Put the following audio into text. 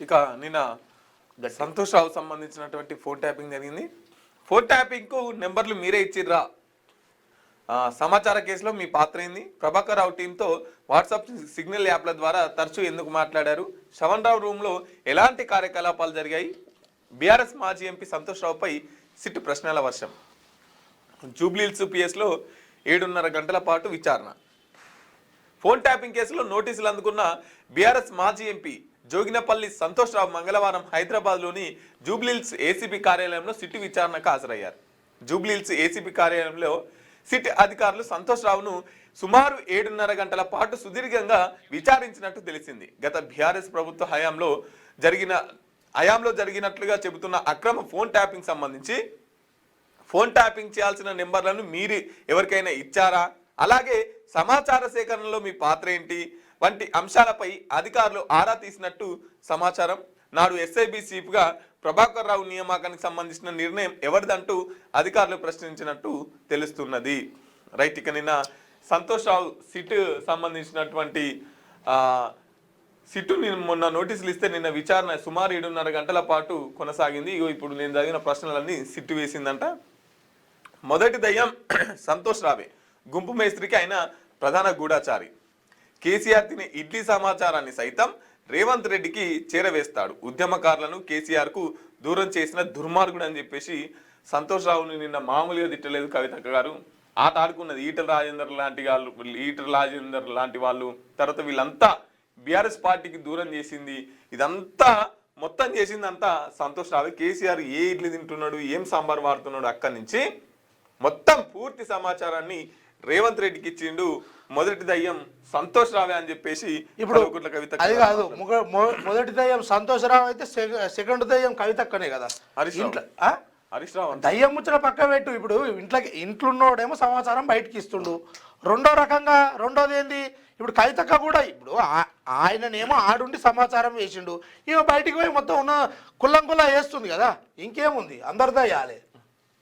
ఇక నిన్న సంతోష్ రావు సంబంధించినటువంటి ఫోన్ ట్యాపింగ్ జరిగింది. ఫోన్ ట్యాపింగ్ కు నెంబర్లు మీరే ఇచ్చిర్రా, సమాచార కేసులో మీ పాత్ర ఏంది, ప్రభాకర్ రావు టీంతో వాట్సాప్ సిగ్నల్ యాప్ల ద్వారా తరచూ ఎందుకు మాట్లాడారు, శ్రవణ్ రావు రూమ్లో ఎలాంటి కార్యకలాపాలు జరిగాయి, బీఆర్ఎస్ మాజీ ఎంపీ సంతోష్ రావుపై సిట్ ప్రశ్నల వర్షం, జూబ్లీహిల్స్ పిఎస్లో 7.5 గంటల పాటు విచారణ. ఫోన్ ట్యాపింగ్ కేసులో నోటీసులు అందుకున్న బీఆర్ఎస్ మాజీ ఎంపీ జోగినపల్లి సంతోష్ రావు మంగళవారం హైదరాబాద్లోని జూబ్లీహిల్స్ ఏసీబీ కార్యాలయంలో సిట్ విచారణకు హాజరయ్యారు. జూబ్లీహిల్స్ ఏసీబీ కార్యాలయంలో సిట్ అధికారులు సంతోష్ రావును సుమారు 7.5 గంటల పాటు సుదీర్ఘంగా విచారించినట్టు తెలిసింది. గత బీఆర్ఎస్ ప్రభుత్వ హయాంలో జరిగినట్లుగా చెబుతున్న అక్రమ ఫోన్ ట్యాపింగ్ సంబంధించి ఫోన్ ట్యాపింగ్ చేయాల్సిన నెంబర్లను మీరు ఎవరికైనా ఇచ్చారా, అలాగే సమాచార సేకరణలో మీ పాత్ర ఏంటి వంటి అంశాలపై అధికారులు ఆరా తీసినట్టు సమాచారం. నాడు ఎస్ఐబి చీఫ్గా ప్రభాకర్ రావు నియామకానికి సంబంధించిన నిర్ణయం ఎవరిదంటూ అధికారులు ప్రశ్నించినట్టు తెలుస్తున్నది. రైట్, ఇక నిన్న సంతోష్ రావు సిట్ సంబంధించినటువంటి సిట్టు మొన్న నోటీసులు ఇస్తే నిన్న విచారణ సుమారు 7.5 గంటల పాటు కొనసాగింది. ఇప్పుడు నేను చదివిన ప్రశ్నలన్నీ సిట్టు వేసిందంట. మొదటి దయ్యం సంతోష్ రావే, గుంపు మేస్త్రికి ఆయన ప్రధాన గూఢాచారి. కేసీఆర్ తినే ఇడ్లీ సమాచారాన్ని సైతం రేవంత్ రెడ్డికి చేరవేస్తాడు. ఉద్యమకారులను కేసీఆర్ కు దూరం చేసిన దుర్మార్గుడు అని చెప్పేసి సంతోష్ రావుని నిన్న మామూలుగా తిట్టలేదు కవితక్క గారు. ఆట ఆడుకున్నది ఈటల రాజేందర్ లాంటి వాళ్ళు, తర్వాత వీళ్ళంతా బీఆర్ఎస్ పార్టీకి దూరం చేసింది. ఇదంతా మొత్తం చేసిందంతా సంతోష్ రావు. కేసీఆర్ ఏ ఇడ్లీ తింటున్నాడు, ఏం సాంబార్ వాడుతున్నాడు, అక్కడి నుంచి మొత్తం పూర్తి సమాచారాన్ని రేవంత్ రెడ్డికి ఇచ్చిండు. మొదటి దయ్యం సంతోష్ రావే అని చెప్పేసి ఇప్పుడు అది కాదు, మొదటి దయ్యం సంతోష్ రావు అయితే సెకండ్ దయ్యం కవితక్కనే కదా. హరీష్ రావు దయ్యం ముచ్చట పక్క పెట్టు. ఇప్పుడు ఇంట్లో ఉన్నోడేమో సమాచారం బయటకి ఇస్తుండు. రెండోది ఏంది, ఇప్పుడు కవితక్క కూడా ఇప్పుడు ఆయననేమో ఆడుండి సమాచారం వేసిండు, ఇక బయటికి పోయి మొత్తం ఉన్న కుల్లం వేస్తుంది కదా. ఇంకేముంది, అందరిదో వేయాలి.